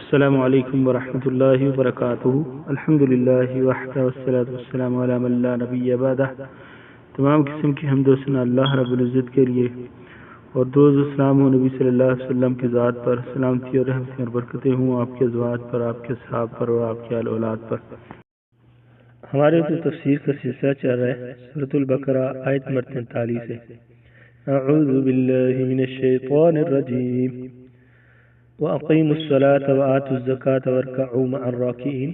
السلام علیکم ورحمۃ اللہ وبرکاتہ۔ الحمد للہ وحدہ والصلاۃ والسلام علی من لا نبی بعدہ۔ تمام قسم کی حمد و ثنا اللہ رب العزت کے لیے، اور درود و سلام ہو نبی صلی اللہ علیہ وسلم کی ذات پر، سلامتی اور رحمتیں اور برکتیں ہوں آپ کے ازواج پر، آپ کے صحاب پر اور آپ کے آل اولاد پر۔ ہمارے تو تفسیر کا سلسلہ چل رہا ہے سورۃ البقرہ آیت نمبر 43 سے۔ اعوذ باللہ من الشیطان الرجیم وَأَقِيمُوا الصَّلَاةَ وَآتُوا الزَّكَاةَ وَارْكَعُوا مَعَ الرَّاكِعِينَ۔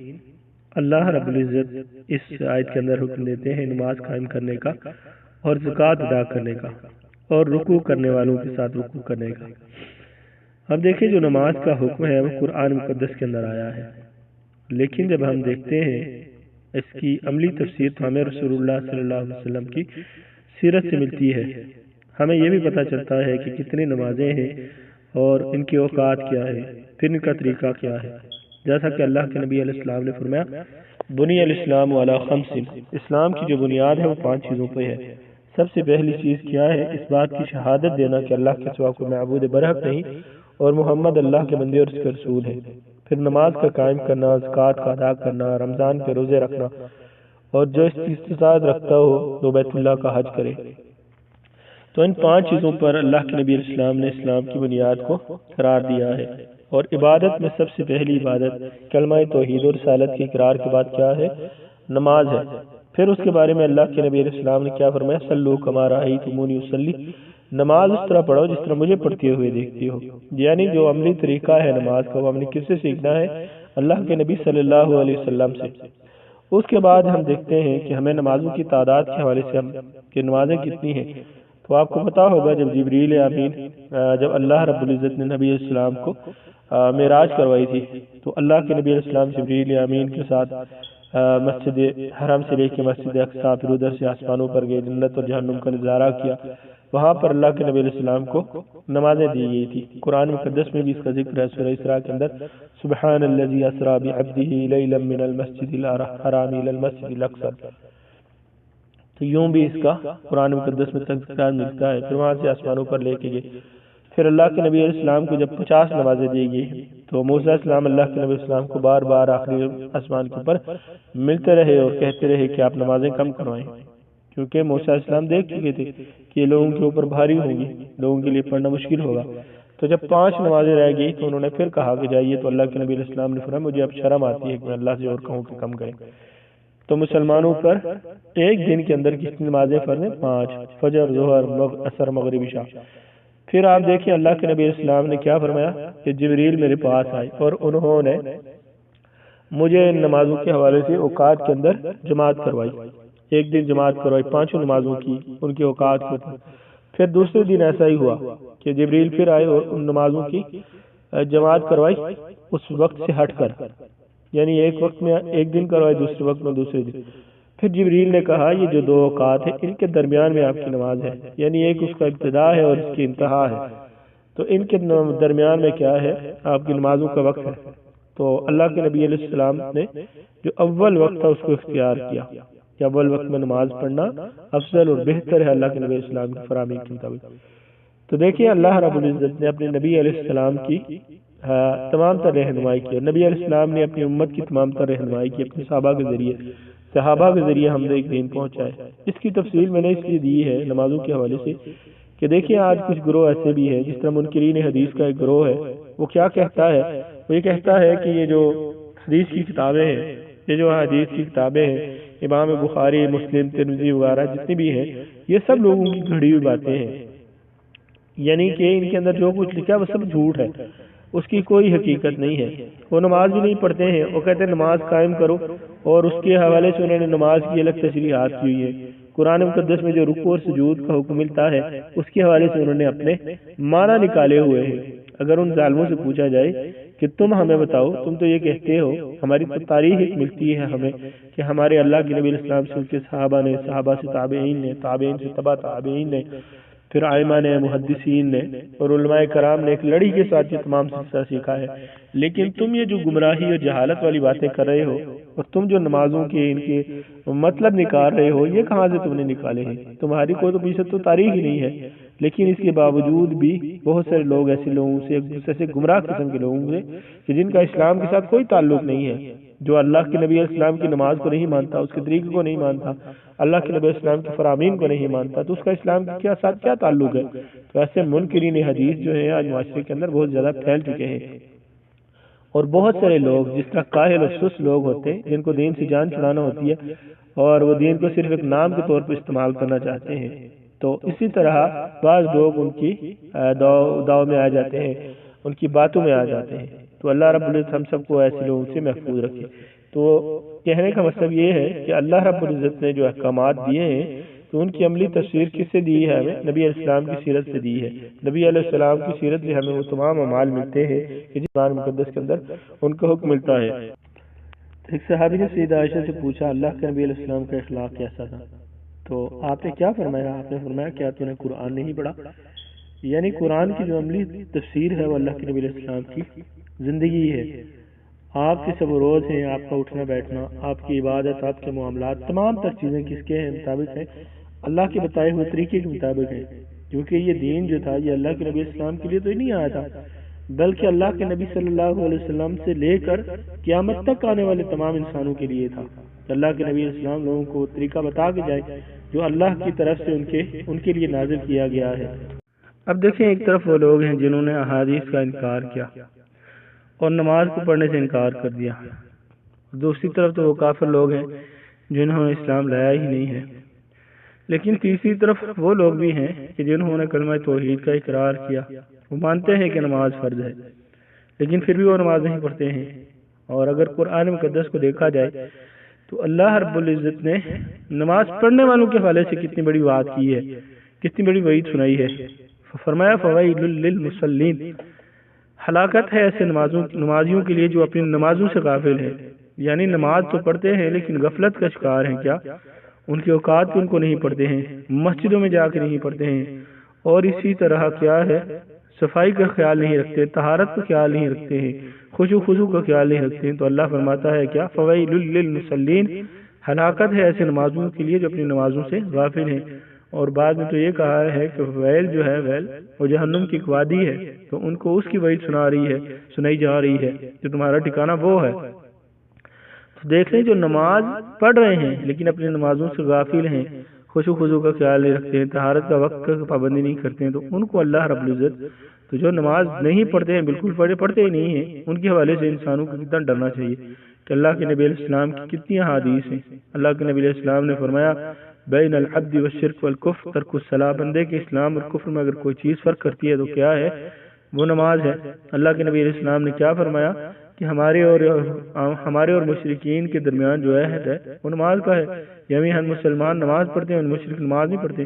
اللہ رب العزت اس آیت کے اندر حکم دیتے ہیں نماز قائم کرنے کا اور زکوٰۃ ادا کرنے کا اور رکوع کرنے والوں کے ساتھ رکوع کرنے کا۔ اب دیکھیں جو نماز کا حکم ہے وہ قرآن مقدس کے اندر آیا ہے، لیکن جب ہم دیکھتے ہیں اس کی عملی تفسیر تو ہمیں رسول اللہ صلی اللہ علیہ وسلم کی سیرت سے ملتی ہے۔ ہمیں یہ بھی پتہ چلتا ہے کہ کتنی نمازیں ہیں اور ان کی اوقات کیا ہے، پھر ان کا طریقہ کیا ہے۔ جیسا کہ اللہ کے نبی علیہ السلام نے فرمایا بنی الاسلام علی خمس، اسلام کی جو بنیاد ہے وہ 5 چیزوں پہ ہے۔ سب سے پہلی چیز کیا ہے؟ اس بات کی شہادت دینا کہ اللہ کے سوا کوئی معبود برحق نہیں اور محمد اللہ کے بندے اور اس کے رسول ہے۔ پھر نماز کا قائم کرنا، زکوٰۃ کا ادا کرنا، رمضان کے روزے رکھنا، اور جو اس کی استطاعت رکھتا ہو وہ بیت اللہ کا حج کرے۔ تو ان 5 چیزوں پر اللہ کے نبی علیہ السلام نے اسلام کی بنیاد کو قرار دیا ہے، اور عبادت میں سب سے پہلی عبادت کلمہ توحید اور رسالت کے اقرار کے بعد کیا ہے؟ نماز ہے۔ پھر اس کے بارے میں اللہ کے نبی علیہ السلام نے کیا فرمایا؟ صلو کما رأیتمونی اصلی، نماز اس طرح پڑھو جس طرح مجھے پڑھتے ہوئے دیکھتے ہو۔ یعنی جو عملی طریقہ ہے نماز کا وہ ہم نے کس سے سیکھنا ہے؟ اللہ کے نبی صلی اللہ علیہ وسلم سے۔ اس کے بعد ہم دیکھتے ہیں کہ ہمیں نمازوں کی تعداد کے حوالے سے کہ نمازیں کتنی ہیں، تو آپ کو پتا ہوگا جب جبریل امین جب اللہ رب العزت نے نبی علیہ السلام کو معراج کروائی تھی تو اللہ کے نبی علیہ السلام جبریل امین کے ساتھ مسجد حرم سے لے کے مسجد اقصی پھر ادھر سے آسمانوں پر گئے، جنت اور جہنم کا نظارہ کیا۔ وہاں پر اللہ کے نبی علیہ السلام کو نمازیں دی گئی تھی۔ قرآن مقدس میں بھی اس کا ذکر ہے سورہ اسراء کے اندر، سبحان الذی اسری بعبدہ لیلا من المسجد الحرام الی المسجد الاقصی۔ تو یوں بھی اس کا قرآن مقدس میں تذکرہ ملتا ہے۔ پھر وہاں سے آسمانوں پر لے کے گئے۔ پھر اللہ کے نبی علیہ السلام کو جب 50 نمازیں دی گئی تو موسیٰ علیہ السلام اللہ کے نبی علیہ السلام کو بار بار آخری آسمان کے اوپر ملتے رہے اور کہتے رہے کہ آپ نمازیں کم کروائیں، کیونکہ موسیٰ علیہ السلام دیکھ چکے تھے کہ یہ لوگوں کے اوپر بھاری ہوگی، لوگوں کے لیے پڑھنا مشکل ہوگا۔ تو جب 5 نمازیں رہ گئی تو انہوں نے پھر کہا کہ جائیے، تو اللہ کے نبی علیہ السلام نے فرمایا مجھے اب شرم آتی ہے کہ میں اللہ سے اور کہوں کہ کم کریں۔ تو مسلمانوں پر ایک دن کے اندر کتنی نمازیں فرض ہیں؟ 5، فجر، ظہر، عصر، مغرب، عشاء۔ پھر آپ دیکھیں اللہ کے نبی علیہ السلام نے کیا فرمایا کہ جبریل میرے پاس آئے اور انہوں نے مجھے ان نمازوں کے حوالے سے اوقات کے اندر جماعت کروائی۔ ایک دن جماعت کروائی 5 نمازوں کی ان کے اوقات کے اوپر۔ پھر دوسرے دن ایسا ہی ہوا کہ جبریل پھر آئے اور ان نمازوں کی جماعت کروائی اس وقت سے ہٹ کر، یعنی ایک وقت میں ایک دن کروائی، دوسرے وقت میں دوسرے دن۔ پھر جبریل نے کہا یہ جو 2 اوقات ہیں ان کے درمیان میں آپ کی نماز ہے، یعنی ایک اس کا ابتدا ہے اور اس کی انتہا ہے، تو ان کے درمیان میں کیا ہے؟ آپ کی نمازوں کا وقت ہے۔ تو اللہ کے نبی علیہ السلام نے جو اول وقت تھا اس کو اختیار کیا کہ اول وقت میں نماز پڑھنا افضل اور بہتر ہے اللہ کے نبی علیہ السلام کی فراہمی کے مطابق۔ تو دیکھیے اللہ رب العزت نے اپنے نبی علیہ السلام کی تمام تر رہنمائی کی، اور نبی علیہ السلام نے اپنی امت کی تمام تر رہنمائی کی اپنے صحابہ کے ذریعے ہم نے ایک دین پہنچائے۔ اس کی تفصیل میں نے اس لیے دی ہے نمازوں کے حوالے سے کہ دیکھیں آج کچھ گروہ ایسے بھی ہیں، جس طرح منکرین حدیث کا ایک گروہ ہے، وہ کیا کہتا ہے؟ وہ یہ کہتا ہے کہ یہ جو حدیث کی کتابیں ہیں، یہ جو حدیث کی کتابیں ہیں، امام بخاری، مسلم، ترمذی وغیرہ جتنی بھی ہیں، یہ سب لوگوں کی گھڑی ہوئی باتیں ہیں، یعنی کہ ان کے اندر جو کچھ لکھا ہے وہ سب جھوٹ ہے، اس کی کوئی حقیقت نہیں ہے۔ وہ نماز بھی نہیں پڑھتے ہیں، وہ کہتے ہیں نماز قائم کرو، اور اس کے حوالے سے انہوں نے نماز کی الگ تشریحات کی ہوئی ہے۔ قرآن مقدس میں جو رکوع اور سجود کا حکم ملتا ہے اس کے حوالے سے انہوں نے اپنے معنی نکالے ہوئے ہیں۔ اگر ان ظالموں سے پوچھا جائے کہ تم ہمیں بتاؤ، تم تو یہ کہتے ہو، ہماری تو تاریخ ملتی ہے ہمیں کہ ہمارے اللہ کے نبی علیہ السلام سے ان کے صحابہ نے، صحابہ سے تابعین نے، تابعین سے تبع تابعین نے، پھر ائمہ نے، محدثین نے اور علماء کرام نے ایک لڑی کے ساتھ یہ تمام سلسلہ سیکھا ہے، لیکن تم یہ جو گمراہی اور جہالت والی باتیں کر رہے ہو، اور تم جو نمازوں کے ان کے مطلب نکال رہے ہو، یہ کہاں سے تم نے نکالے ہیں؟ تمہاری کوئی تو پیچھے تو تاریخ ہی نہیں ہے، لیکن اس کے باوجود بھی بہت سارے لوگ ایسے لوگوں سے ایک دوسرے سے گمراہ قسم کے لوگوں سے کہ جن کا اسلام کے ساتھ کوئی تعلق نہیں ہے، جو اللہ کے نبی علیہ السلام کی نماز کو نہیں مانتا، اس کے طریقے کو نہیں مانتا، اللہ کے نبی علیہ السلام کے فرامین کو نہیں مانتا، تو اس کا اسلام کے ساتھ کیا تعلق ہے؟ تو ایسے منکرین حدیث جو ہیں آج معاشرے کے اندر بہت زیادہ پھیل چکے ہیں، اور بہت سارے لوگ جس طرح کاہل اور سست لوگ ہوتے ہیں جن کو دین سے جان چھڑانا ہوتی ہے اور وہ دین کو صرف ایک نام کے طور پر استعمال کرنا چاہتے ہیں، تو اسی طرح بعض لوگ ان کی دعو میں آ جاتے ہیں، ان کی باتوں میں آ جاتے ہیں۔ تو اللہ رب العزت ہم سب کو ایسے لوگوں سے محفوظ رکھے۔ تو کہنے کا مطلب یہ ہے کہ اللہ رب العزت نے جو احکامات دیے ہیں تو ان کی عملی تصویر کس سے دی ہے؟ ہمیں نبی علیہ السلام کی سیرت سے دی ہے۔ نبی علیہ السلام کی سیرت سے ہمیں وہ تمام اعمال ملتے ہیں کہ جس قرآن مقدس کے اندر ان کو حکم ملتا ہے۔ ایک صحابی نے سیدہ عائشہ سے پوچھا اللہ کے نبی علیہ السلام کا اخلاق کیسا تھا؟ تو آپ نے کیا فرمایا؟ آپ نے فرمایا کیا تو نے قرآن نہیں پڑھا؟ یعنی قرآن کی جو عملی تفسیر ہے وہ اللہ کے نبی علیہ السلام کی زندگی ہے۔ آپ کی سب روز ہیں، آپ کا اٹھنا بیٹھنا، آپ کی عبادت، آپ کے معاملات، تمام تر چیزیں کس کے مطابق ہیں؟ اللہ کے بتائے ہوئے طریقے کے مطابق ہیں، کیونکہ یہ دین جو تھا یہ اللہ کے نبی علیہ السلام کے لیے تو ہی نہیں آیا تھا، بلکہ اللہ کے نبی صلی اللہ علیہ وسلم سے لے کر قیامت تک آنے والے تمام انسانوں کے لیے تھا کہ اللہ کے نبی علیہ السلام لوگوں کو طریقہ بتا کے جائے جو اللہ کی طرف سے ان کے لیے نازل کیا گیا ہے۔ اب دیکھیں، ایک طرف وہ لوگ ہیں جنہوں نے احادیث کا انکار کیا اور نماز کو پڑھنے سے انکار کر دیا، دوسری طرف تو وہ کافر لوگ ہیں جنہوں نے اسلام لایا ہی نہیں ہے، لیکن تیسری طرف وہ لوگ بھی ہیں کہ جنہوں نے کلمہ توحید کا اقرار کیا، وہ مانتے ہیں کہ نماز فرض ہے لیکن پھر بھی وہ نماز نہیں پڑھتے ہیں۔ اور اگر قرآن مقدس کو دیکھا جائے تو اللہ رب العزت نے نماز پڑھنے والوں کے حوالے سے کتنی بڑی بات کی ہے، کتنی بڑی وعید سنائی ہے۔ فرمایا فویل للمصلین، ہلاکت ہے ایسے نمازیوں کے لیے جو اپنی نمازوں سے غافل ہے، یعنی نماز تو پڑھتے ہیں لیکن غفلت کا شکار ہیں، کیا ان کے اوقات پہ ان کو نہیں پڑھتے ہیں، مسجدوں میں جا کے نہیں پڑھتے ہیں، اور اسی طرح کیا ہے صفائی کا خیال نہیں رکھتے، طہارت کا خیال نہیں رکھتے ہیں، خشوع خضوع کا خیال نہیں رکھتے ہیں۔ تو اللہ فرماتا ہے کیا فویل للمصلین، ہلاکت ہے ایسے نمازوں کے لیے جو اپنی نمازوں سے غافل ہیں۔ اور بعد میں تو یہ کہا ہے کہ ویل جو ہے ویل وہ جہنم کی ایک وادی ہے، تو ان کو اس کی وعید سنائی جا رہی ہے جو تمہارا ٹھکانہ وہ ہے۔ تو دیکھ لیں جو نماز پڑھ رہے ہیں لیکن اپنی نمازوں سے غافل ہیں، خشوع خضوع کا خیال نہیں رکھتے ہیں، طہارت کا وقت کا پابندی نہیں کرتے ہیں، تو ان کو اللہ رب العزت تو جو نماز نہیں پڑھتے ہیں، بالکل پڑھتے ہی نہیں ہیں، ان کے حوالے سے انسانوں کو کتنا ڈرنا چاہیے کہ اللہ کے نبی علیہ السلام کی کتنی احادیث ہیں۔ اللہ کے نبی علیہ السلام نے فرمایا بین العبد والشرک والکفر ترک الصلاۃ، بندے کے اسلام اور کفر میں اگر کوئی چیز فرق کرتی ہے تو کیا ہے؟ وہ نماز ہے۔ اللہ کے نبی علیہ السلام نے کیا فرمایا کہ ہمارے اور مشرکین کے درمیان جو عہد ہے وہ نماز کا ہے، یعنی ہم مسلمان نماز پڑھتے ہیں، مشرک نماز نہیں پڑھتے۔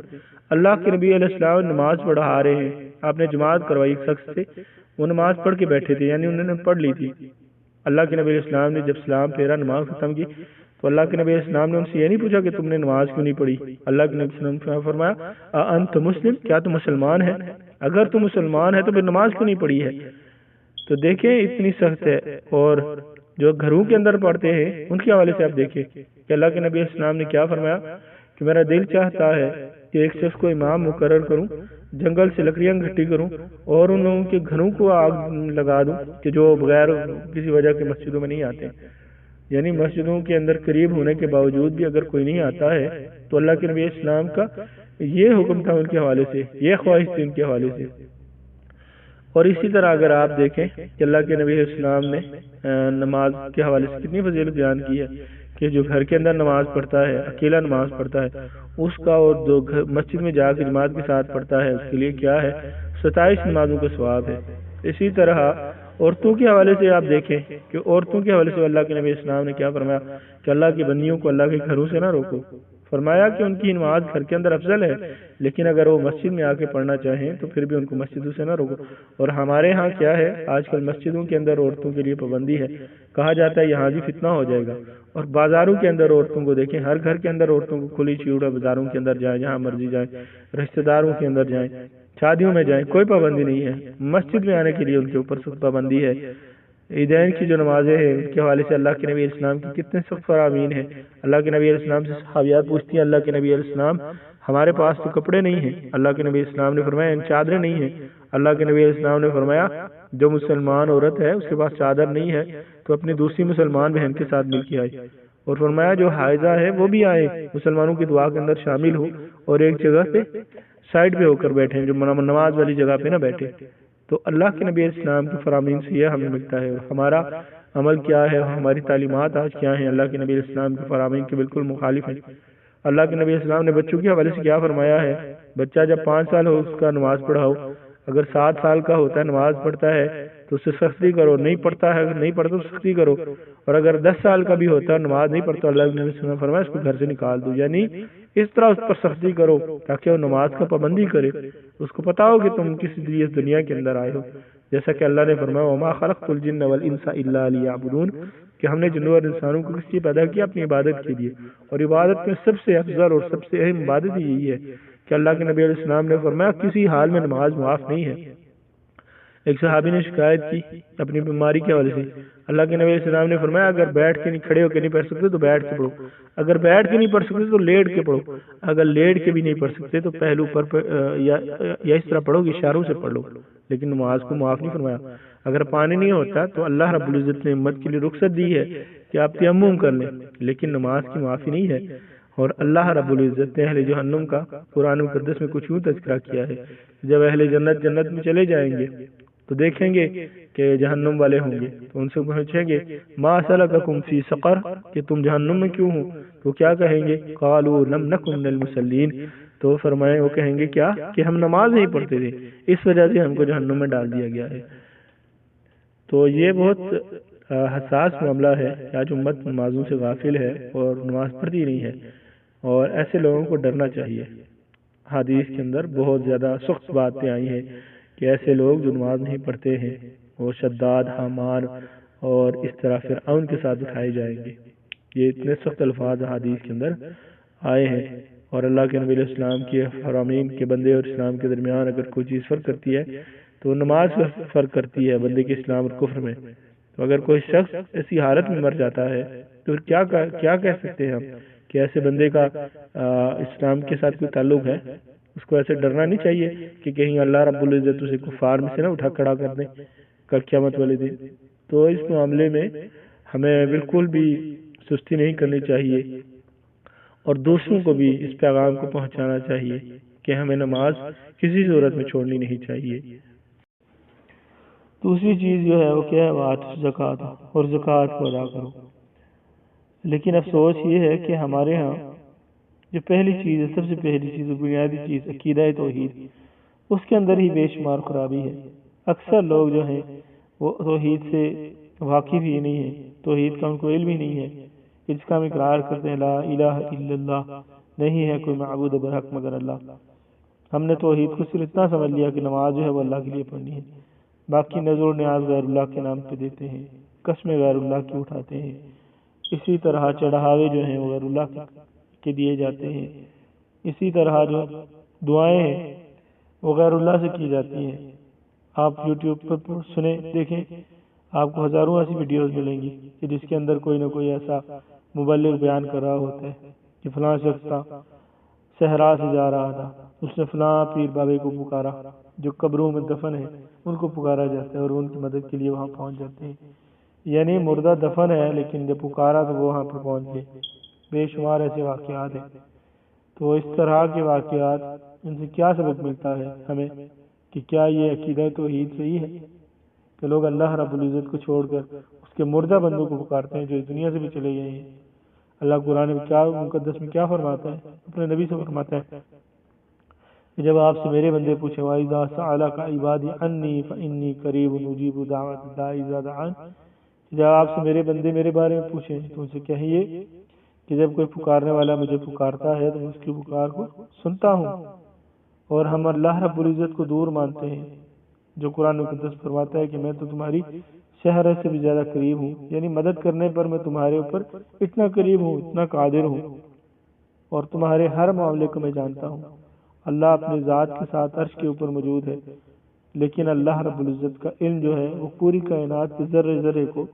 اللہ کے نبی علیہ السلام نماز پڑھا رہے ہیں، آپ نے جماعت کروائی ایک شخص سے، وہ نماز پڑھ کے بیٹھے تھے، یعنی انہوں نے پڑھ لی تھی۔ اللہ کے نبی علیہ السلام نے جب سلام پھیرا، نماز ختم کی، تو اللہ کے نبی علیہ السلام نے ان سے یہ نہیں پوچھا کہ تم نے نماز کیوں نہیں پڑھی۔ اللہ کے نبی علیہ السلام نے فرمایا انت مسلم، کیا تم مسلمان ہے؟ اگر تم مسلمان ہے تو پھر نماز کیوں نہیں پڑھی ہے؟ تو دیکھیں اتنی سخت ہے۔ اور جو گھروں کے اندر پڑھتے ہیں ان کے حوالے سے آپ دیکھیں کہ اللہ کے نبی علیہ السلام نے کیا فرمایا کہ میرا دل چاہتا ہے کہ ایک شخص کو امام مقرر کروں، جنگل سے لکڑیاں اکٹھی کروں اور ان لوگوں کے گھروں کو آگ لگا دوں کہ جو بغیر کسی وجہ کے مسجدوں میں نہیں آتے، یعنی مسجدوں کے اندر قریب ہونے کے باوجود بھی اگر کوئی نہیں آتا ہے تو اللہ کے نبی اسلام کا یہ حکم تھا ان کے حوالے سے، یہ خواہش تھی ان کے حوالے سے۔ اور اسی طرح اگر آپ دیکھیں کہ اللہ کے نبی اسلام نے نماز کے حوالے سے کتنی فضیلت بیان کی ہے کہ جو گھر کے اندر نماز پڑھتا ہے، اکیلا نماز پڑھتا ہے اس کا، اور جو مسجد میں جا کے جماعت کے ساتھ پڑھتا ہے اس کے لیے کیا ہے 27 نمازوں کا ثواب ہے۔ اسی طرح عورتوں کے حوالے سے آپ دیکھیں کہ عورتوں کے حوالے سے اللہ کے نبی اسلام نے کیا فرمایا کہ اللہ کی بندیوں کو اللہ کے گھروں سے نہ روکو، فرمایا کہ ان کی نماز گھر کے اندر افضل ہے، لیکن اگر وہ مسجد میں آ کے پڑھنا چاہیں تو پھر بھی ان کو مسجدوں سے نہ روکو۔ اور ہمارے ہاں کیا ہے آج کل مسجدوں کے اندر عورتوں کے لیے پابندی ہے، کہا جاتا ہے یہاں بھی فتنہ ہو جائے گا۔ اور بازاروں کے اندر عورتوں کو دیکھیں، ہر گھر کے اندر عورتوں کو کھلی چھوٹ ہے، بازاروں کے اندر جائیں جہاں مرضی جائیں، رشتہ داروں کے اندر جائیں، شادیوں میں جائیں، کوئی پابندی نہیں ہے۔ مسجد میں آنے کے لیے ان کے اوپر سخت پابندی ہے۔ عیدین کی جو نمازیں ہیں ان کے حوالے سے اللہ کے نبی علیہ السلام کی کتنے سخت فرامین ہیں۔ اللہ کے نبی علیہ السلام سے صحابیات پوچھتی ہیں اللہ کے نبی علیہ السلام ہمارے پاس تو کپڑے نہیں ہیں، اللہ کے نبی اسلام نے فرمایا ان چادریں نہیں ہیں، اللہ کے نبی اسلام نے فرمایا جو مسلمان عورت ہے اس کے پاس چادر نہیں ہے تو اپنی دوسری مسلمان بہن کے ساتھ مل کے آئے، اور فرمایا جو حائضہ ہے وہ بھی آئے، مسلمانوں کی دعا کے اندر شامل ہو اور ایک جگہ پہ سائڈ پہ ہو کر بیٹھے، جو نماز والی جگہ پہ نہ بیٹھے۔ تو اللہ کے نبی اسلام کی فرامین سے یہ ہمیں ملتا ہے، ہمارا عمل کیا ہے، ہماری تعلیمات آج کیا ہیں، اللہ کے نبی اسلام کی فرامین کے بالکل مخالف ہیں۔ اللہ کے نبی اسلام نے بچوں کے حوالے سے کیا فرمایا ہے، بچہ جب 5 سال ہو اس کا نماز پڑھاؤ، اگر 7 سال کا ہوتا ہے نماز پڑھتا ہے تو اس سے سختی کرو، نہیں پڑھتا ہے اگر نہیں پڑھتا تو سختی کرو، اور اگر 10 سال کا بھی ہوتا ہے نماز نہیں پڑھتا اللہ کے نبی صلی اللہ علیہ وسلم نے فرمایا اس کو گھر سے نکال دو، یعنی اس طرح اس پر سختی کرو تاکہ وہ نماز کا پابندی کرے، اس کو پتا ہو کہ تم کس لیے اس دنیا کے اندر آئے ہو، جیسا کہ اللہ نے فرمایا وما خلقت الجن والانس الا لیعبدون، کہ ہم نے جنوں اور انسانوں کو کس لیے پیدا کیا، اپنی عبادت کے لیے، اور عبادت میں سب سے افضل اور سب سے اہم عبادت یہی ہے کہ اللہ کے نبی علیہ السلام نے فرمایا کسی حال میں نماز معاف نہیں ہے۔ ایک صحابی نے شکایت کی اپنی بیماری کے حوالے سے، اللہ کے نبی علیہ السلام نے فرمایا اگر بیٹھ کے نہیں کھڑے ہو کے نہیں پڑھ سکتے تو بیٹھ کے پڑھو، اگر بیٹھ کے نہیں پڑھ سکتے تو لیٹ کے پڑھو، اگر لیٹ کے بھی نہیں پڑھ سکتے تو پہلو پر یا اس طرح پڑھو کہ اشاروں سے پڑھ لو، لیکن نماز کو معاف نہیں فرمایا۔ اگر پانی نہیں ہوتا تو اللہ رب العزت نے امت کے لیے رخصت دی ہے کہ آپ تیمم کر لیں، لیکن نماز کی معافی نہیں ہے، اور اللہ رب العزت نے اہل جہنم کا قرآن مقدس میں کچھ یوں تذکرہ کیا ہے، جب اہل جنت جنت میں چلے جائیں گے تو دیکھیں گے کہ جہنم والے ہوں گے تو ان سے پوچھیں گے ما سلککم فی سقر، کہ تم جہنم میں کیوں ہو، تو کیا کہیں گے قالوا لم نکن من المصلین، تو فرمائے وہ کہیں گے کیا کہ ہم نماز نہیں پڑھتے تھے اس وجہ سے ہم کو جہنم میں ڈال دیا گیا ہے۔ تو یہ بہت حساس معاملہ ہے کہ آج امت نمازوں سے غافل ہے اور نماز پڑھتی نہیں ہے، اور ایسے لوگوں کو ڈرنا چاہیے۔ حدیث کے اندر بہت زیادہ سخت باتیں آئی ہیں کہ ایسے لوگ جو نماز نہیں پڑھتے ہیں وہ شداد، حامان اور اس طرح فرعون کے ساتھ اٹھائے جائیں گے، یہ اتنے سخت الفاظ حدیث کے اندر آئے ہیں۔ اور اللہ کے نبی علیہ السلام کی فرامین کے بندے اور اسلام کے درمیان اگر کوئی چیز فرق کرتی ہے تو نماز فرق کرتی ہے بندے کے اسلام اور کفر میں۔ تو اگر کوئی شخص ایسی حالت میں مر جاتا ہے تو کیا کہہ سکتے ہیں ہم کہ ایسے بندے کا اسلام کے ساتھ کوئی تعلق ہے؟ اس کو ایسے ڈرنا نہیں چاہیے کہ کہیں اللہ رب العزت اسے کفار میں سے نہ اٹھا کھڑا کر دیں کل قیامت والے دن۔ تو اس معاملے میں ہمیں بالکل بھی سستی نہیں کرنی چاہیے، اور دوسروں کو بھی اس پیغام کو پہنچانا چاہیے کہ ہمیں نماز کسی صورت میں چھوڑنی نہیں چاہیے۔ دوسری چیز جو ہے وہ کیا ہے، زکوٰۃ، اور زکوٰۃ کو ادا کرو۔ لیکن افسوس یہ ہے کہ ہمارے ہاں جو پہلی چیز ہے، سب سے پہلی چیز، بنیادی چیز عقیدہ توحید، اس کے اندر ہی بے شمار خرابی ہے۔ اکثر لوگ جو ہیں وہ توحید سے واقف ہی نہیں ہیں، توحید کا ان کو علم ہی نہیں ہے، جس کا ہم اقرار کرتے ہیں لا الہ الا اللہ، نہیں ہے کوئی معبود برحق مگر اللہ۔ ہم نے توحید کو صرف اتنا سمجھ لیا کہ نماز جو ہے وہ اللہ کے لیے پڑھنی ہے، باقی نظر و نیاز غیر اللہ کے نام پہ دیتے ہیں، قسمیں غیر اللہ کی اٹھاتے ہیں، اسی طرح چڑھاوے جو ہیں وہ غیر اللہ کے دیے جاتے ہیں، اسی طرح جو دعائیں ہیں وہ غیر اللہ سے کی جاتی ہیں۔ آپ یوٹیوب پر سنیں دیکھیں، آپ کو ہزاروں ایسی ویڈیوز ملیں گی کہ جس کے اندر کوئی نہ کوئی ایسا مبلغ بیان کر رہا ہوتا ہے کہ فلاں شخص تھا، صحرا سے جا رہا تھا، اس نے فلاں پیر بابے کو پکارا، جو قبروں میں دفن ہے ان کو پکارا جاتا ہے اور ان کی مدد کے لیے وہاں پہنچ جاتے ہیں، یعنی مردہ دفن ہے لیکن جب پکارا تو وہ وہاں پر پہنچ گئے۔ بے شمار ایسے واقعات ہیں۔ تو اس طرح کے واقعات، ان سے کیا سبق ملتا ہے ہمیں کہ کیا یہ عقیدہ توحید صحیح ہے کہ لوگ اللہ رب العزت کو چھوڑ کر اس کے مردہ بندوں کو پکارتے ہیں جو اس دنیا سے بھی چلے گئے ہیں؟ اللہ قرآن میں کیا مقدس میں کیا فرماتا ہے، اپنے نبی سے فرماتا ہے کہ جب آپ سے میرے بندے پوچھیں وَإِذَا سَأَلَكَ عِبَادِي عَنِّي فَإِنِّي قَرِيبٌ أُجِيبُ دَعْوَةَ الدَّاعِ إِذَا دَعَانِ، جب آپ سے میرے بندے میرے بارے میں پوچھیں تو ان سے کہیے کہ جب کوئی پکارنے والا مجھے پکارتا ہے تو میں اس کی پکار کو سنتا ہوں۔ اور ہم اللہ رب العزت کو دور مانتے ہیں، جو قرآن مقدس فرماتا ہے کہ میں تو تمہاری شہر سے بھی زیادہ قریب ہوں، یعنی مدد کرنے پر میں تمہارے اوپر اتنا قریب ہوں، اتنا قادر ہوں، اور تمہارے ہر معاملے کو میں جانتا ہوں۔ اللہ اپنے ذات کے ساتھ عرش کے اوپر موجود ہے، لیکن اللہ رب العزت کا علم جو ہے وہ پوری کائنات کے ذرے ذرے کو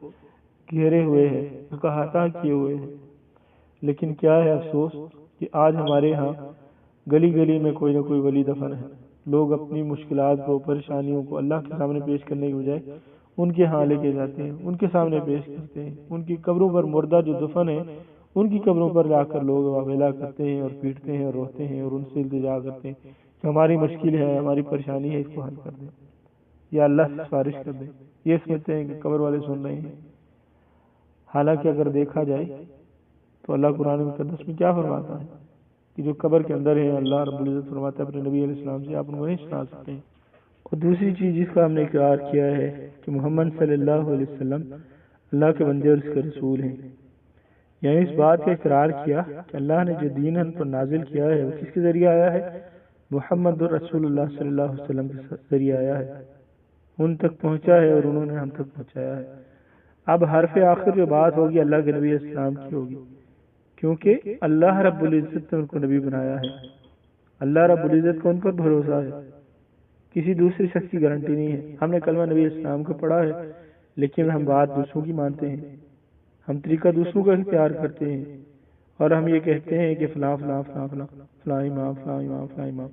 گھیرے ہوئے ہے، اس کا احاطہ کیے ہوئے ہے۔ لیکن کیا ہے افسوس کہ آج ہمارے ہاں گلی گلی میں کوئی نہ کوئی ولی دفن ہے۔ لوگ اپنی مشکلات کو، پریشانیوں کو اللہ کے سامنے پیش کرنے کی بجائے ان کے ہاں لے کے جاتے ہیں، ان کے سامنے پیش کرتے ہیں۔ ان کی قبروں پر مردہ جو دفن ہے ان کی قبروں پر جا کر لوگ واویلا کرتے ہیں اور پیٹتے ہیں اور روتے ہیں اور ان سے التجا کرتے ہیں کہ ہماری مشکل ہے، ہماری پریشانی ہے، اس کو حل کر دیں یا اللہ سے سفارش کر دیں۔ یہ سمجھتے ہیں کہ قبر والے سن رہے ہیں، حالانکہ اگر دیکھا جائے تو اللہ قرآن مقدس میں کیا فرماتا ہے کہ جو قبر کے اندر ہے اللہ رب العزت فرماتا ہے اپنے نبی علیہ السلام سے آپ ان کو نہیں سنا سکتے ہیں۔ اور دوسری چیز جس کا ہم نے اقرار کیا ہے کہ محمد صلی اللہ علیہ وسلم اللہ کے بندے اور اس کے رسول ہیں، یعنی اس بات کا اقرار کیا کہ اللہ نے جو دین ہم پر نازل کیا ہے وہ کس کے ذریعے آیا ہے؟ محمد رسول اللہ صلی اللہ علیہ وسلم کے ذریعے آیا ہے، ان تک پہنچا ہے اور انہوں نے ہم تک پہنچایا ہے۔ اب حرف آخر جو بات ہوگی اللہ کے نبی السلام کی ہوگی، کیونکہ اللہ رب العزت نے ان کو نبی بنایا ہے۔ اللہ رب العزت کو ان پر بھروسہ ہے، کسی دوسرے شخص کی گارنٹی نہیں ہے۔ ہم نے کلمہ نبی السلام کو پڑھا ہے لیکن ہم بات دوسروں کی مانتے ہیں، ہم طریقہ دوسروں کا اختیار کرتے ہیں اور ہم یہ کہتے ہیں کہ فلاں فلاں فلاں فلاں فلاں امام فلاں امام فلاں امام،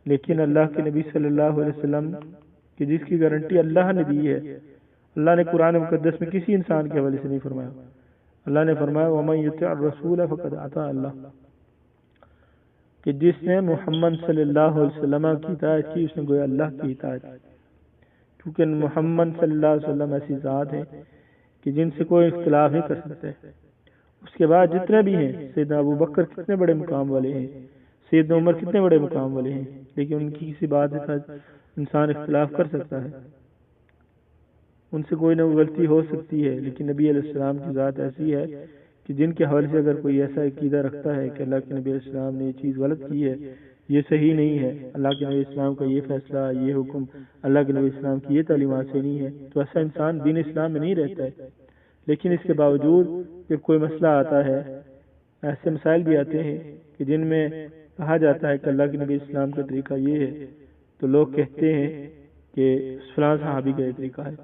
لیکن اللہ کے نبی صلی اللہ علیہ وسلم کہ جس کی گارنٹی اللہ نے دی ہے، اللہ نے قرآن مقدس میں کسی انسان کے حوالے سے نہیں فرمایا۔ اللہ نے فرمایا وَمَن يُطِعِ الرَّسُولَ فَقَدْ أَطَاعَ اللَّهَ، کہ جس نے محمد صلی اللہ علیہ وسلم کی اطاعت کی اس نے گویا اللہ کی اطاعت کی، کیونکہ محمد صلی اللہ علیہ وسلم ایسی ذات ہے کہ جن سے کوئی اختلاف نہیں کر سکتے۔ اس کے بعد جتنے بھی ہیں، سیدنا ابو بکر کتنے بڑے مقام والے ہیں، سیدنا عمر کتنے بڑے مقام والے ہیں، لیکن ان کی کسی بات کے ساتھ انسان اختلاف کر سکتا ہے، ان سے کوئی نہ کوئی غلطی ہو سکتی ہے، لیکن نبی علیہ السلام کی ذات ایسی ہے کہ جن کے حوالے سے اگر کوئی ایسا عقیدہ رکھتا ہے کہ اللہ کے نبی علیہ السلام نے یہ چیز غلط کی ہے، یہ صحیح نہیں ہے، اللہ کے نبی اسلام کا یہ فیصلہ، یہ حکم اللہ کے نبی اسلام کی یہ تعلیمات سے نہیں ہے، تو ایسا انسان دین اسلام میں نہیں رہتا ہے۔ لیکن اس کے باوجود جب کوئی مسئلہ آتا ہے، ایسے مسائل بھی آتے ہیں کہ جن میں کہا جاتا ہے کہ اللہ کے نبی اسلام کا طریقہ یہ ہے، تو لوگ کہتے ہیں کہ فلاں صحابی کا یہ طریقہ ہے۔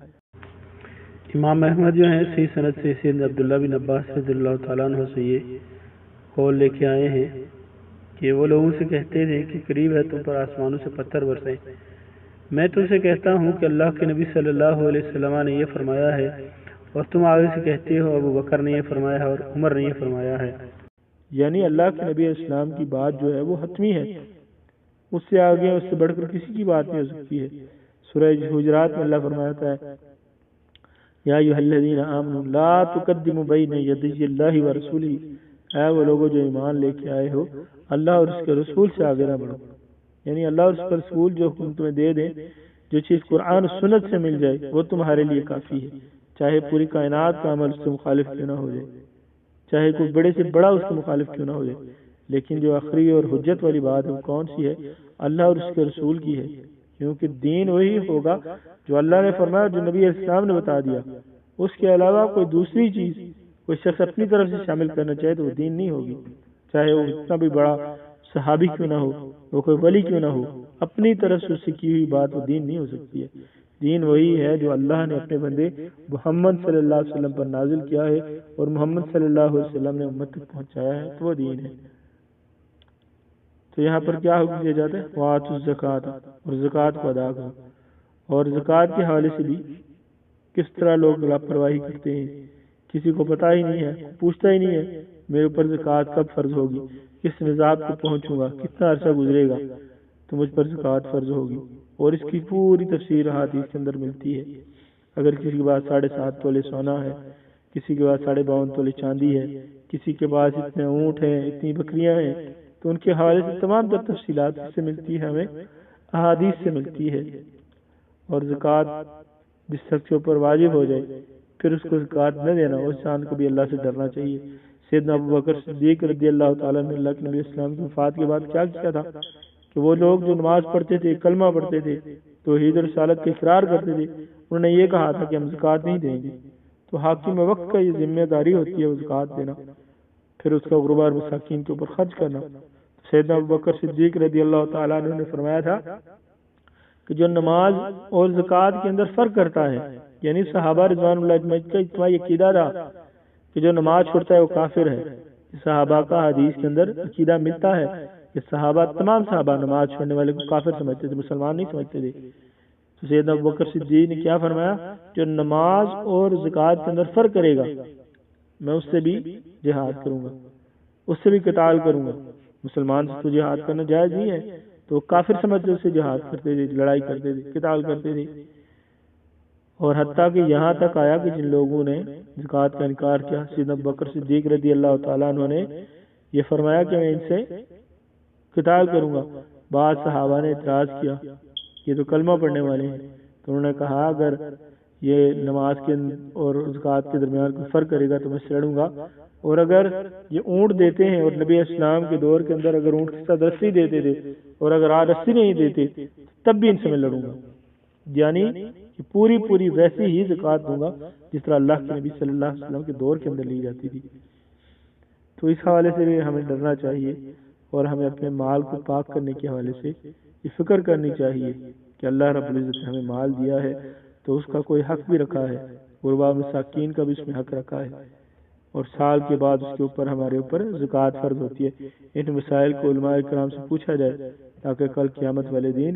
امام احمد جو ہیں صحیح سند سے سیدنا عبداللہ بن عباس رضی اللہ تعالیٰ عنہ سے یہ قول لے کے آئے ہیں کہ وہ لوگوں سے کہتے تھے کہ قریب ہے تم پر آسمانوں سے پتھر برسیں، میں تم سے کہتا ہوں کہ اللہ کے نبی صلی اللہ علیہ وسلم نے یہ فرمایا ہے، اور تم آگے سے کہتے ہو ابو بکر نے یہ فرمایا ہے اور عمر نے یہ فرمایا ہے۔ یعنی اللہ کے نبی اسلام کی بات جو ہے وہ حتمی ہے، اس سے آگے اس سے بڑھ کر کسی کی بات نہیں ہو سکتی ہے۔ سورہ حجرات میں اللہ فرماتا ہے یا ایھا الذین آمنوا لا تقدموا بین یدی اللہ ورسولہ، اے وہ لوگوں جو ایمان لے کے آئے ہو اللہ اور اس کے رسول سے آگے نہ بڑھو، یعنی اللہ اور اس کے رسول جو حکم تمہیں دے دیں، جو چیز قرآن و سنت سے مل جائے وہ تمہارے لیے کافی ہے، چاہے پوری کائنات کا عمل اس کے مخالف کیوں نہ ہو جائے، چاہے کوئی بڑے سے بڑا اس کے مخالف کیوں نہ ہو جائے، لیکن جو آخری اور حجت والی بات ہے وہ کون سی ہے؟ اللہ اور اس کے رسول کی ہے، کیونکہ دین وہی ہوگا جو اللہ نے فرمایا، جو نبی علیہ السلام نے بتا دیا۔ اس کے علاوہ کوئی دوسری چیز کوئی شخص اپنی طرف سے شامل کرنا چاہے تو وہ دین نہیں ہوگی، چاہے وہ اتنا بھی بڑا صحابی کیوں نہ ہو، وہ کوئی ولی کیوں نہ ہو، اپنی طرف سے اس سے کی ہوئی بات وہ دین نہیں ہو سکتی ہے۔ دین وہی ہے جو اللہ نے اپنے بندے محمد صلی اللہ علیہ وسلم پر نازل کیا ہے اور محمد صلی اللہ علیہ وسلم نے امت تک پہنچایا ہے، تو وہ دین ہے۔ تو یہاں پر کیا حکم دیا جاتا ہے؟ وَآتُوا الزَّکَاۃَ، اور زکوٰۃ کو ادا کرو۔ اور زکوٰۃ کے حوالے سے بھی کس طرح لوگ لاپرواہی کرتے ہیں، کسی کو پتہ ہی نہیں ہے، پوچھتا ہی نہیں ہے میرے اوپر زکوٰۃ کب فرض ہوگی، کس نصاب کو پہنچوں گا، کتنا عرصہ گزرے گا تو مجھ پر زکوٰۃ فرض ہوگی۔ اور اس کی پوری تفسیر حدیث کے اندر ملتی ہے۔ اگر کسی کے پاس 7.5 تولے سونا ہے، کسی کے پاس 52.5 تولے چاندی ہے، کسی کے پاس اتنے اونٹ ہیں، اتنی بکریاں ہیں، تو ان کے حوالے سے تمام تر تفصیلات سے ملتی ہے، ہمیں احادیث سے ملتی ہے۔ اور زکوٰۃ جس شخص کے اوپر واجب ہو جائے پھر اس کو زکوٰۃ نہ دینا، اس انسان کو بھی اللہ سے ڈرنا چاہیے۔ سیدنا ابو بکر صدیق رضی اللہ تعالیٰ نے اللہ کے نبی اسلام کی وفات کے بعد کیا کیا تھا کہ وہ لوگ جو نماز پڑھتے تھے، کلمہ پڑھتے تھے، توحید اور رسالت کا اقرار کرتے تھے، انہوں نے یہ کہا تھا کہ ہم زکوٰۃ نہیں دیں گے۔ تو حاکم وقت کا یہ ذمہ داری ہوتی ہے وہ زکوٰۃ دینا، پھر اس کا غربا اور مساکین کے اوپر خرچ کرنا۔ سیدنا ابو بکر صدیق رضی اللہ تعالیٰ نے فرمایا تھا کہ جو نماز اور زکوٰۃ کے اندر فرق کرتا ہے، یعنی صحابہ رضوان اللہ اجمعین کا اجماعی عقیدہ تھا کہ جو نماز چھوڑتا ہے وہ کافر ہے۔ صحابہ کا حدیث کے اندر عقیدہ ملتا ہے کہ صحابہ تمام صحابہ نماز چھوڑنے والے کو کافر سمجھتے تھے، مسلمان نہیں سمجھتے تھے. تو سیدنا ابوبکر صدیق نے کیا فرمایا، جو نماز اور زکوٰۃ کے اندر فرق کرے گا میں اس سے بھی جہاد کروں گا، اس سے بھی قتال کروں گا. مسلمان سے تو جہاد کرنا جائز نہیں ہے، تو کافر سمجھتے اس سے جہاد کرتے تھے، لڑائی کرتے تھے، قتال کرتے تھے. اور حتیٰ کہ یہاں تک آیا کہ جن لوگوں نے زکوٰۃ کا انکار کیا، سیدنا ابوبکر صدیق رضی اللہ تعالیٰ عنہ نے یہ فرمایا کہ میں ان سے قتال کروں گا. بعض صحابہ نے اعتراض کیا، یہ تو کلمہ پڑھنے والے ہیں. تو انہوں نے کہا اگر یہ نماز کے اور زکوٰۃ کے درمیان کوئی فرق کرے گا تو میں اس سے لڑوں گا، اور اگر یہ اونٹ دیتے ہیں اور نبی اسلام کے دور کے اندر اگر اونٹ کے ساتھ رسی دیتے تھے اور اگر آج رسی نہیں دیتے تب بھی ان سے میں لڑوں گا. یعنی کہ پوری ویسی ہی زکوٰۃ دوں گا جس طرح اللہ کے نبی صلی اللہ علیہ وسلم کے دور کے اندر لی جاتی تھی. تو اس حوالے سے بھی ہمیں ڈرنا چاہیے اور ہمیں اپنے مال کو پاک کرنے کے حوالے سے یہ فکر کرنی چاہیے کہ اللہ رب العزت نے ہمیں مال دیا ہے تو اس کا کوئی حق بھی رکھا ہے، غربا مساکین کا بھی اس میں حق رکھا ہے، اور سال کے بعد اس کے اوپر ہمارے اوپر زکوٰۃ فرض ہوتی ہے. ان مسائل کو علماء کرام سے پوچھا جائے تاکہ کل قیامت والے دن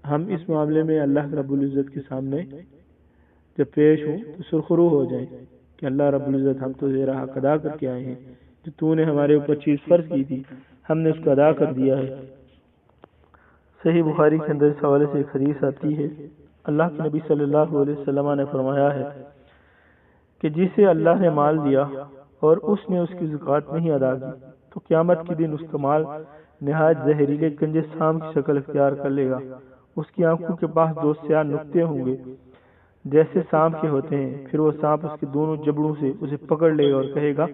ہم اس معاملے میں اللہ رب العزت کے سامنے جب پیش ہوں تو سرخرو ہو جائیں کہ اللہ رب العزت ہم تو تیرا حق ادا کر کے آئے ہیں، جو تو نے ہمارے اوپر چیز فرض کی تھی ہم نے اس کو ادا کر دیا ہے. صحیح بخاری کے اندر اس حوالے سے ایک حدیث آتی ہے، اللہ کے نبی صلی اللہ علیہ وسلم نے فرمایا ہے کہ جسے اللہ نے مال دیا اور اس نے اس کی زکوٰۃ نہیں ادا کی تو قیامت کے دن اس کا مال نہایت زہریلے کنجے سام کی شکل اختیار کر لے گا. اس کی آنکھوں کے پاس دو سیاہ نقطے ہوں گے جیسے سانپ کے ہوتے ہیں. پھر وہ سانپ اس کے دونوں جبڑوں سے اسے پکڑ لے گا اور کہے گا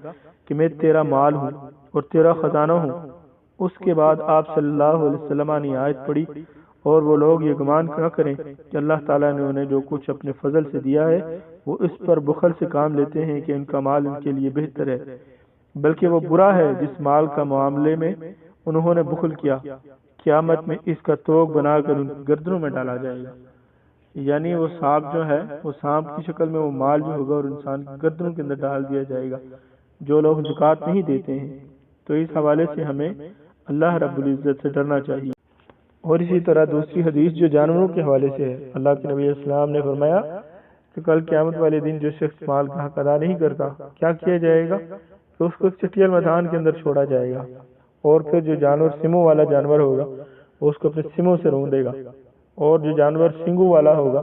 کہ میں تیرا مال ہوں اور تیرا خزانہ ہوں. اس کے بعد آپ صلی اللہ علیہ وسلم نے آیت پڑھی، اور وہ لوگ یہ گمان نہ کریں کہ اللہ تعالیٰ نے انہیں جو کچھ اپنے فضل سے دیا ہے وہ اس پر بخل سے کام لیتے ہیں کہ ان کا مال ان کے لیے بہتر ہے، بلکہ وہ برا ہے جس مال کا معاملے میں انہوں نے بخل کیا، قیامت میں اس کا توق بنا کر ان کی گردنوں میں ڈالا جائے گا. یعنی وہ سانپ جو ہے وہ سانپ کی شکل میں وہ مال جو ہوگا اور انسان کی گردنوں کے اندر ڈال دیا جائے گا جو لوگ زکوٰۃ نہیں دیتے ہیں. تو اس حوالے سے ہمیں اللہ رب العزت سے ڈرنا چاہیے. اور اسی طرح دوسری حدیث جو جانوروں کے حوالے سے ہے، اللہ کے نبی اسلام نے فرمایا کہ کل قیامت والے دن جو شخص مال کا حق ادا نہیں کرتا کیا کیا جائے گا کہ اس کو ایک چٹیل میدان کے اندر چھوڑا جائے گا، اور پھر جو جانور سموں والا جانور ہوگا وہ اس کو اپنے سموں سے روندے گا، اور جو جانور سنگوں والا ہوگا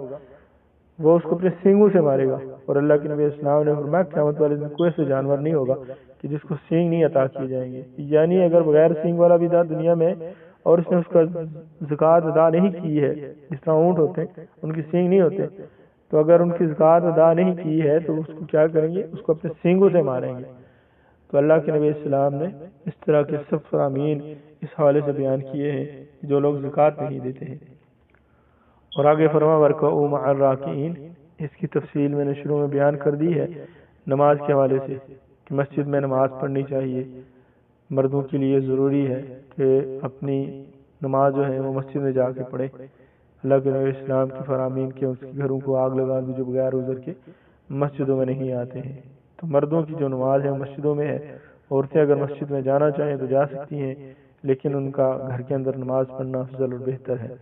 وہ اس کو اپنے سینگوں سے مارے گا. اور اللہ کے نبی اسلام نے فرمایا قیامت والے دن کوئی ایسا جانور نہیں ہوگا کہ جس کو سینگ نہیں عطا کیے جائیں گے. یعنی اگر بغیر سینگ والا بھی تھا دنیا میں اور اس نے اس کا زکوٰۃ ادا نہیں کی ہے، جس طرح اونٹ ہوتے ہیں ان کی سینگ نہیں ہوتے، تو اگر ان کی زکوٰۃ ادا نہیں کی ہے تو اس کو کیا کریں گے، اس کو اپنے سینگوں سے ماریں گے. تو اللہ کے نبی اسلام نے اس طرح کے سب فرامین اس حوالے سے بیان کیے ہیں جو لوگ زکوٰۃ نہیں دیتے ہیں. اور آگے فرما ورکعوا مع الراکعین، اس کی تفصیل میں نے شروع میں بیان کر دی ہے نماز کے حوالے سے کہ مسجد میں نماز پڑھنی چاہیے. مردوں کے لیے ضروری ہے کہ اپنی نماز جو ہے وہ مسجد میں جا کے پڑھے. اللہ کے نبی اسلام کی فرامین کے اس کے گھروں کو آگ لگا دی جو بغیر عذر کے مسجدوں میں نہیں آتے ہیں. تو مردوں کی جو نماز ہے وہ مسجدوں میں ہے. عورتیں اگر مسجد میں جانا چاہیں تو جا سکتی ہیں، لیکن ان کا گھر کے اندر نماز پڑھنا افضل اور بہتر ہے.